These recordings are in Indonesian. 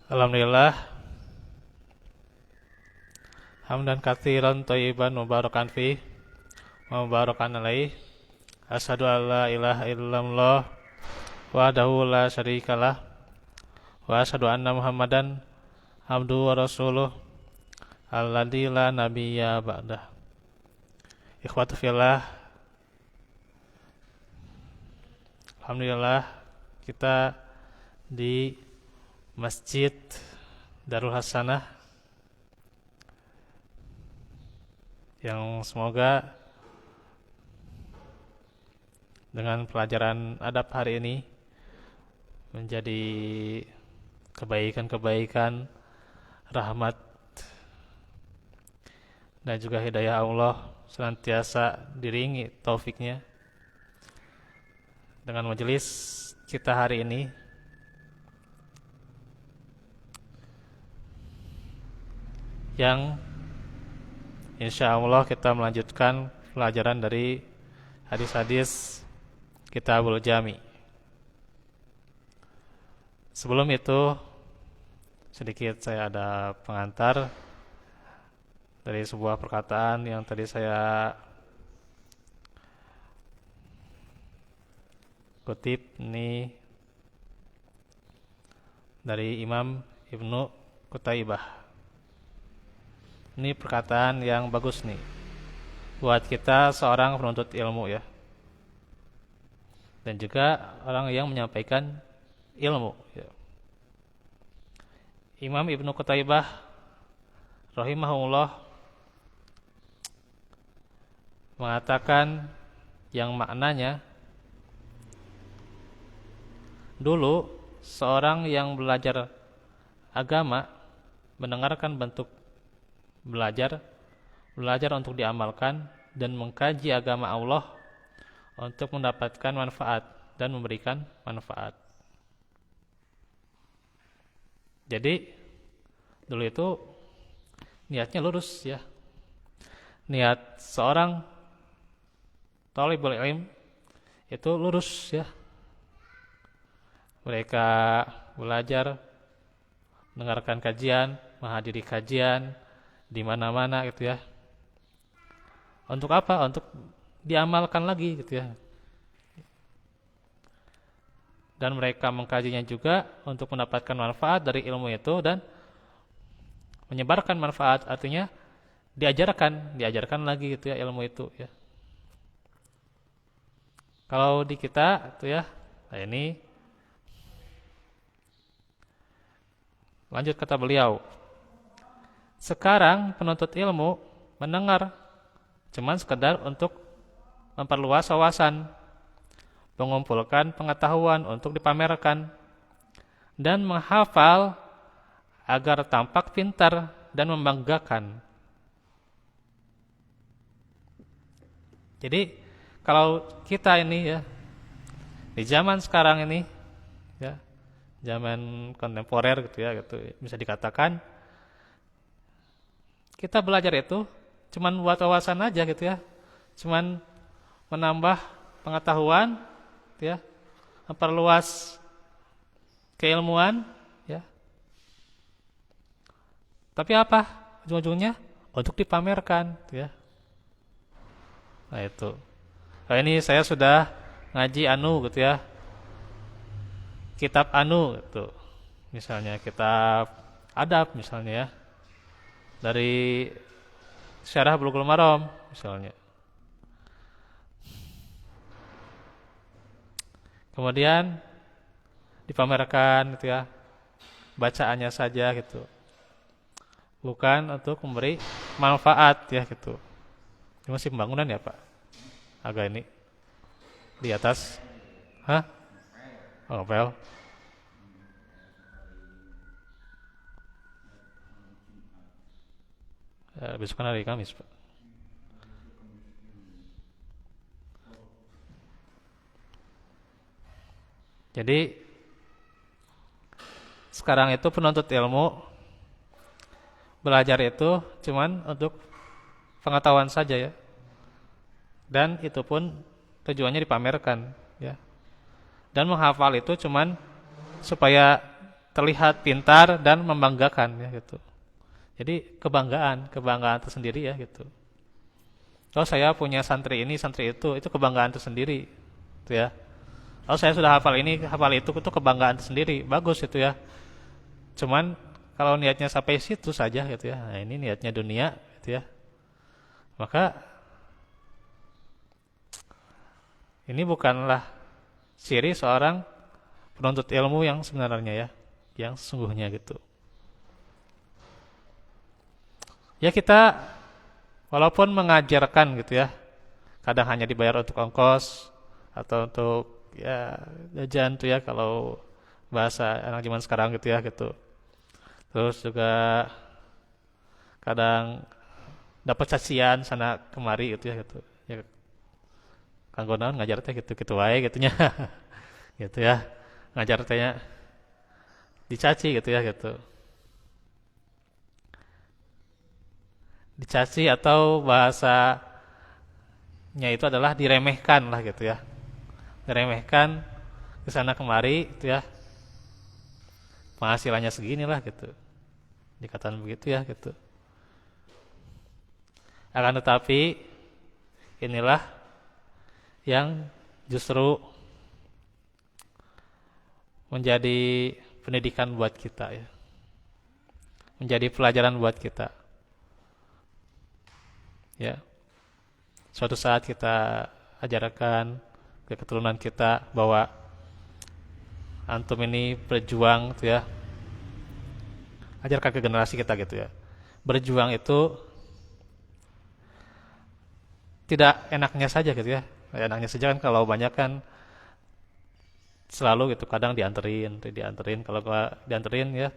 Alhamdulillah, hamdan katsiran thayyiban mubarakan fi mubarakan alaih. Asyhadu an la ilaha illallah wahdahu la syarikalah wa asyhadu anna Muhammadan abduhu wa rasuluh alladzi la nabiyya ba'dah. Ikhwatu fillah, alhamdulillah kita di Masjid Darul Hasanah yang semoga dengan pelajaran adab hari ini menjadi kebaikan-kebaikan, rahmat dan juga hidayah Allah senantiasa diringi taufiknya. Dengan majelis kita hari ini yang insya Allah kita melanjutkan pelajaran dari hadis-hadis Kitabul Jami. Sebelum itu sedikit saya ada pengantar dari sebuah perkataan yang tadi saya kutip ini dari Imam Ibnu Qutaibah. Ini perkataan yang bagus nih buat kita seorang penuntut ilmu ya, dan juga orang yang menyampaikan ilmu ya. Imam Ibnu Qutaibah rahimahullah mengatakan yang maknanya, dulu seorang yang belajar agama mendengarkan bentuk belajar untuk diamalkan dan mengkaji agama Allah untuk mendapatkan manfaat dan memberikan manfaat. Jadi dulu itu niatnya lurus ya. Niat seorang thalibul ilm itu lurus ya. Mereka belajar, mendengarkan kajian, menghadiri kajian di mana-mana gitu ya. Untuk apa? Untuk diamalkan lagi gitu ya. Dan mereka mengkajinya juga untuk mendapatkan manfaat dari ilmu itu dan menyebarkan manfaat, artinya diajarkan lagi gitu ya ilmu itu ya. Kalau di kita itu ya, nah ini lanjut kata beliau. Sekarang penuntut ilmu mendengar cuman sekedar untuk memperluas wawasan, mengumpulkan pengetahuan untuk dipamerkan, dan menghafal agar tampak pintar dan membanggakan. Jadi kalau kita ini ya di zaman sekarang ini ya, zaman kontemporer gitu ya, gitu bisa dikatakan kita belajar itu cuman buat wawasan aja gitu ya, cuman menambah pengetahuan ya, memperluas keilmuan ya. Tapi apa ujung-ujungnya? Untuk dipamerkan ya. Nah itu. Nah ini saya sudah ngaji gitu ya, kitab gitu. Misalnya kitab adab misalnya ya, dari Syarah Bulughul Maram misalnya. Kemudian dipamerkan gitu ya, bacaannya saja gitu, bukan untuk memberi manfaat ya gitu. Ini masih pembangunan ya Pak? Agak ini di atas. Hah? Oh, ngepel. Besok kan hari Kamis Pak. Jadi sekarang itu penuntut ilmu belajar itu cuman untuk pengetahuan saja ya. Dan itu pun tujuannya dipamerkan ya. Dan menghafal itu cuman supaya terlihat pintar dan membanggakan ya gitu. Jadi kebanggaan tersendiri ya gitu. Kalau saya punya santri ini, santri itu kebanggaan tersendiri, gitu ya. Kalau saya sudah hafal ini, hafal itu kebanggaan tersendiri, bagus itu ya. Cuman kalau niatnya sampai situ saja gitu ya, nah ini niatnya dunia, gitu ya. Maka ini bukanlah ciri seorang penuntut ilmu yang sebenarnya ya, yang sesungguhnya gitu. Ya kita walaupun mengajarkan gitu ya, kadang hanya dibayar untuk ongkos atau untuk ya jajan tuh ya kalau bahasa anak zaman sekarang gitu ya gitu. Terus juga kadang dapat cacian sana kemari gitu ya gitu. Ya kanggo naon ngajar teh gitu-gitu wae gitunya. Gitu ya. Ngajar tehnya dicaci gitu ya gitu. Dicaci atau bahasanya itu adalah diremehkan lah gitu ya. Diremehkan ke sana kemari gitu ya. Penghasilannya segini lah gitu. Dikatakan begitu ya gitu. Akan tetapi inilah yang justru menjadi pendidikan buat kita ya. Menjadi pelajaran buat kita. Ya. Suatu saat kita ajarkan ke keturunan kita bahwa antum ini berjuang gitu ya. Ajarkan ke generasi kita gitu ya. Berjuang itu tidak enaknya saja gitu ya. Enaknya saja kan kalau banyak kan selalu gitu kadang dianterin kalau nggak dianterin ya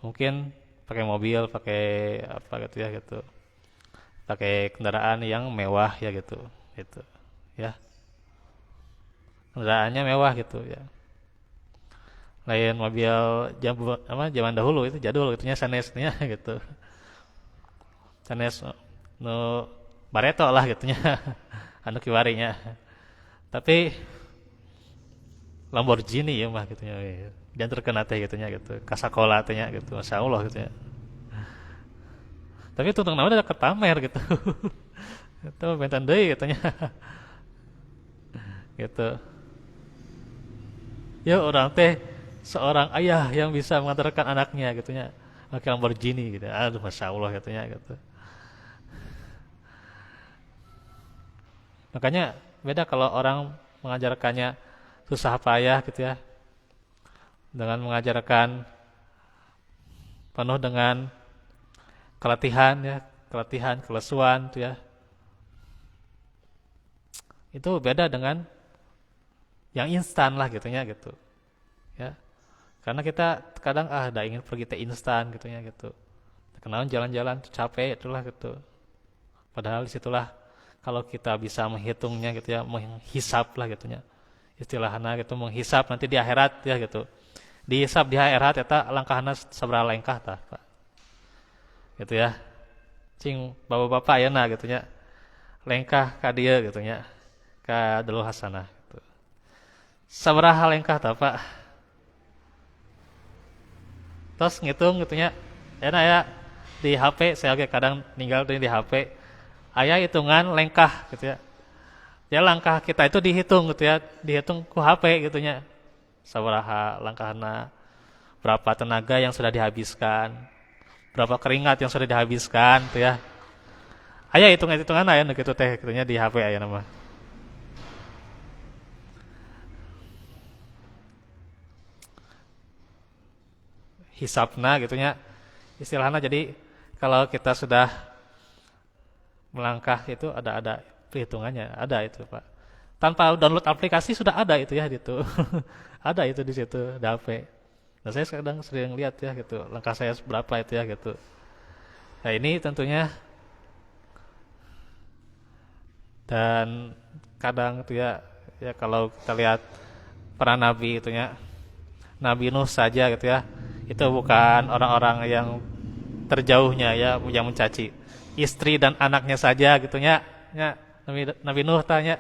mungkin pakai mobil, pakai apa gitu ya gitu. Pakai kendaraan yang mewah ya gitu. Gitu. Ya. Kendaraannya mewah gitu ya. Lain mobil zaman dahulu itu jadul gitunya sanesnya gitu. Sanes nu Bareto lah gitunya. Anu kiwarinya. Tapi Lamborghini ya mah gitunya. Dan terkena teh gitunya gitu. Kasakola tehnya gitu. Masya Allah gitunya. Tapi tuntung nama udah pamer gitu. Itu bentan deui gitunya. Gitu. Ya orang teh seorang ayah yang bisa mengantarkan anaknya gitunya pakai Lamborghini gitu. Aduh Masya Allah gitunya gitu. Makanya beda kalau orang mengajarkannya susah payah gitu ya. Dengan mengajarkan penuh dengan keletihan ya, kelesuan tuh ya. Itu beda dengan yang instan lah gitunya gitu. Ya. Karena kita kadang ada ingin pergi teh instan gitunya gitu. Kenalan jalan-jalan tuh capek itulah gitu. Padahal disitulah kalau kita bisa menghitungnya gitu ya, menghisap lah gitunya. Istilahnya gitu menghisap nanti di akhirat ya gitu. Dihisap di akhirat eta langkahna sabaraha langkah tah, Pak. Gitu ya. Cing bapak-bapak ayeuna gitu nya. Lengkah ka dieu gitu nya. Ka Dalul Hasanah gitu. Sabaraha lengkah tah, Pak? Terus ngitung gitu nya. Enak ya di HP saya oke kadang ninggal di HP. Aya hitungan lengkah gitu ya. Ya langkah kita itu dihitung gitu ya, dihitung ku HP gitu nya. Sabaraha langkahna, berapa tenaga yang sudah dihabiskan, berapa keringat yang sudah dihabiskan tuh ya. Aya hitungan-hitungan aya nu kitu teh kitu nya di HP aya nama. Hisapna gitu nya. Istilahnya jadi kalau kita sudah melangkah itu ada perhitungannya, ada itu Pak. Tanpa download aplikasi sudah ada itu ya gitu. Ada itu di situ di HP. Nah saya kadang sering lihat ya gitu, langkah saya berapa itu ya gitu. Nah ini tentunya dan kadang itu ya, ya kalau kita lihat para nabi itu ya, Nabi Nuh saja gitu ya, itu bukan orang-orang yang terjauhnya ya yang mencaci. Istri dan anaknya saja gitunya, ya Nabi Nuh tanya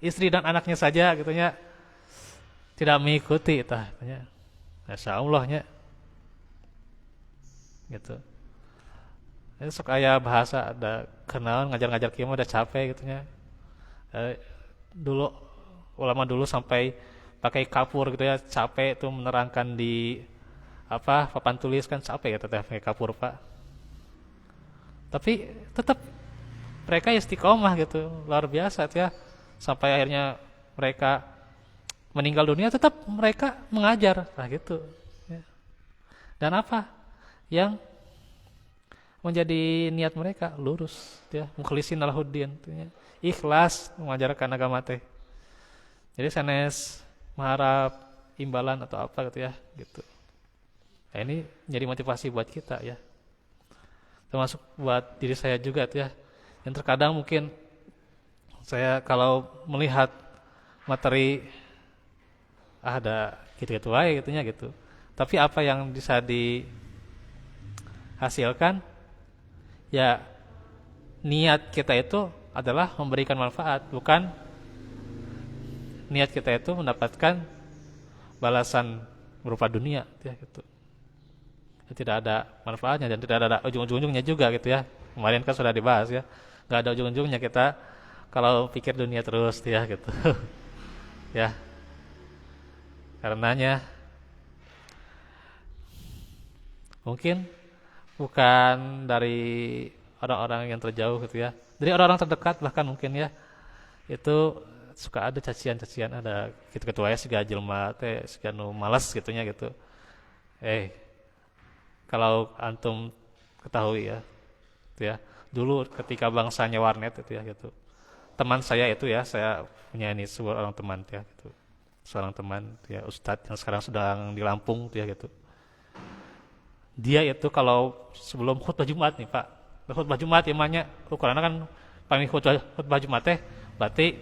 istri dan anaknya saja gitunya tidak mengikuti tanya. Masya Allahnya. gitu. Itu sok aya bahasa ada kenalan ngajar-ngajar kieu mah udah capek gitu nya. Eh, dulu ulama dulu sampai pakai kapur gitu ya, capek tuh menerangkan di apa papan tulis kan capek ya teteh pakai kapur Pak. Tapi tetap mereka istiqomah gitu, luar biasa tuh ya. Sampai akhirnya mereka meninggal dunia tetap mereka mengajar, nah gitu. Ya. Dan apa yang menjadi niat mereka lurus, ya, mukhlisin lahuddin, ya. Ikhlas mengajarkan agama teh. Jadi sanes mengharap imbalan atau apa gitu ya, gitu. Nah, ini jadi motivasi buat kita ya, termasuk buat diri saya juga tuh ya. Yang terkadang mungkin saya kalau melihat materi ada gitu-gitu aja gitunya gitu. Tapi apa yang bisa dihasilkan ya niat kita itu adalah memberikan manfaat, bukan niat kita itu mendapatkan balasan berupa dunia ya gitu. Tidak ada manfaatnya dan tidak ada ujung-ujungnya juga gitu ya. Kemarin kan sudah dibahas ya, nggak ada ujung-ujungnya kita kalau pikir dunia terus ya gitu. Ya, karenanya mungkin bukan dari orang-orang yang terjauh gitu ya, dari orang-orang terdekat bahkan mungkin ya, itu suka ada cacian-cacian, ada gitu ketua ya siga jelema teh siga nu malas gitunya gitu. Kalau antum ketahui ya, gitu ya, dulu ketika bangsanya warnet itu ya gitu, teman saya itu ya, saya punya ini seorang teman ya gitu, seorang teman ya Ustadz yang sekarang sedang di Lampung ya gitu. Dia itu kalau sebelum khutbah Jumat nih Pak, khutbah Jumat imamnya ukurannya kan paling khutbah Jumat teh berarti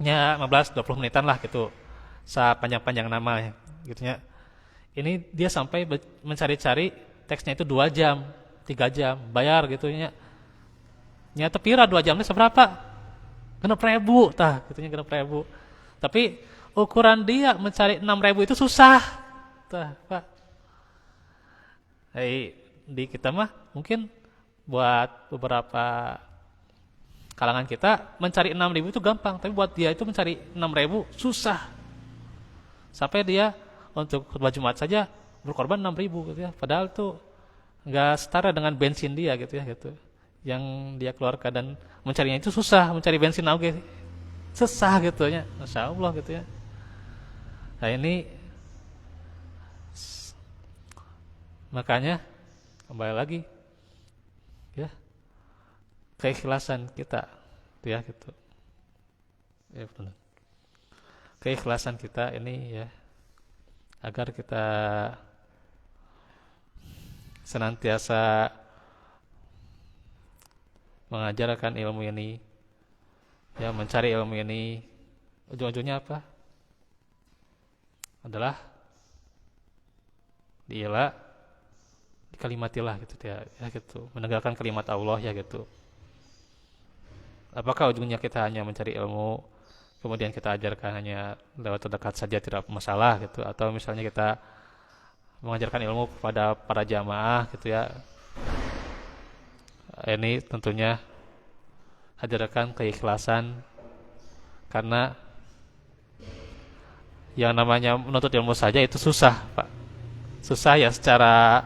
nya 15-20 menitan lah gitu, sepanjang-panjang nama gitunya. Ini dia sampai mencari-cari teksnya itu 2 jam, 3 jam, bayar gitu nya. Nya tepira 2 jamnya seberapa? 6.000 tah, gitunya 6.000. Tapi ukuran dia mencari 6.000 itu susah. Tah, Pak. Di kita mah mungkin buat beberapa kalangan kita mencari 6.000 itu gampang, tapi buat dia itu mencari 6.000 susah. Sampai dia untuk khutbah Jumat saja berkorban 6.000 gitu ya. Padahal tuh nggak setara dengan bensin dia gitu ya gitu. Yang dia keluarkan dan mencarinya itu susah, mencari bensin oke susah gitu ya. Masya Allah gitu ya. Nah ini makanya kembali lagi ya keikhlasan kita ya gitu. Ya benar. Keikhlasan kita ini ya agar kita senantiasa mengajarkan ilmu ini ya, mencari ilmu ini ujung-ujungnya apa? Adalah diilah dikalimatilah gitu ya, ya gitu, menegakkan kalimat Allah ya gitu. Apakah ujungnya kita hanya mencari ilmu kemudian kita ajarkan hanya lewat terdekat saja tidak masalah gitu, atau misalnya kita mengajarkan ilmu kepada para jamaah gitu ya, ini tentunya hadirkan keikhlasan, karena yang namanya menuntut ilmu saja itu susah Pak, susah ya, secara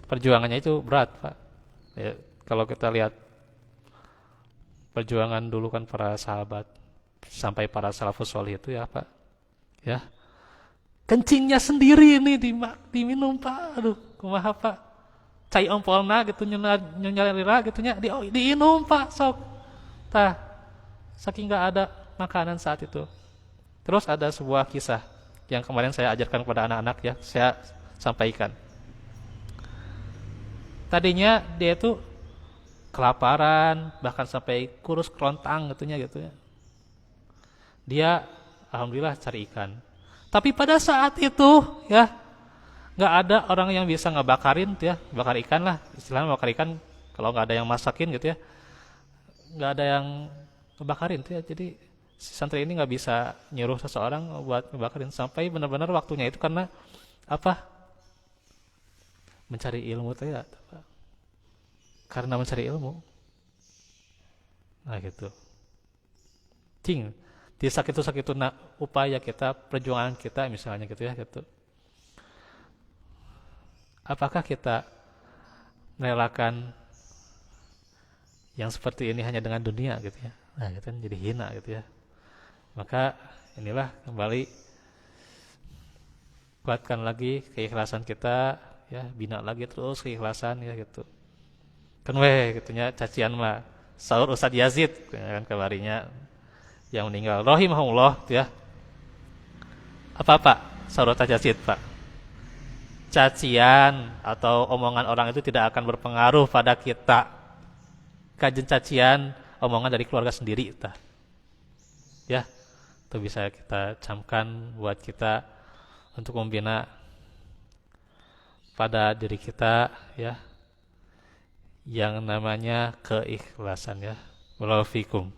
perjuangannya itu berat Pak ya. Kalau kita lihat perjuangan dulu kan para sahabat sampai para salafus sholih itu ya Pak ya, kencingnya sendiri ini diminum Pak, aduh kumaha Pak, cai ompolna gitu nyalira gitu nya diinum Pak sok tah, saking nggak ada makanan saat itu. Terus ada sebuah kisah yang kemarin saya ajarkan kepada anak-anak ya, saya sampaikan. Tadinya dia itu kelaparan, bahkan sampai kurus kerontang gitu ya. Dia alhamdulillah cari ikan. Tapi pada saat itu ya nggak ada orang yang bisa ngebakarin tuh ya, bakar ikan lah istilahnya, bakar ikan kalau nggak ada yang masakin gitu ya, nggak ada yang ngebakarin tuh ya. Jadi si santri ini nggak bisa nyuruh seseorang buat ngebakarin sampai benar-benar waktunya itu, karena apa? mencari ilmu teh ya karena mencari ilmu. Nah gitu. Cing, di sakitu nak upaya kita, perjuangan kita misalnya gitu ya gitu. Apakah kita merelakan yang seperti ini hanya dengan dunia gitu ya? Nah, itu kan jadi hina gitu ya. Maka inilah kembali kuatkan lagi keikhlasan kita ya, bina lagi terus keikhlasan ya gitu. Kan weh gitunya cacian mah sahur Ustadz Yazid kan kebarinya yang meninggal rahimahullah gitu ya. Apa Pak? Sahur Ustadz Yazid Pak. Cacian atau omongan orang itu tidak akan berpengaruh pada kita. Kajian cacian omongan dari keluarga sendiri tah. Ya, itu bisa kita camkan buat kita untuk membina pada diri kita ya yang namanya keikhlasan ya. Wallahu fikum.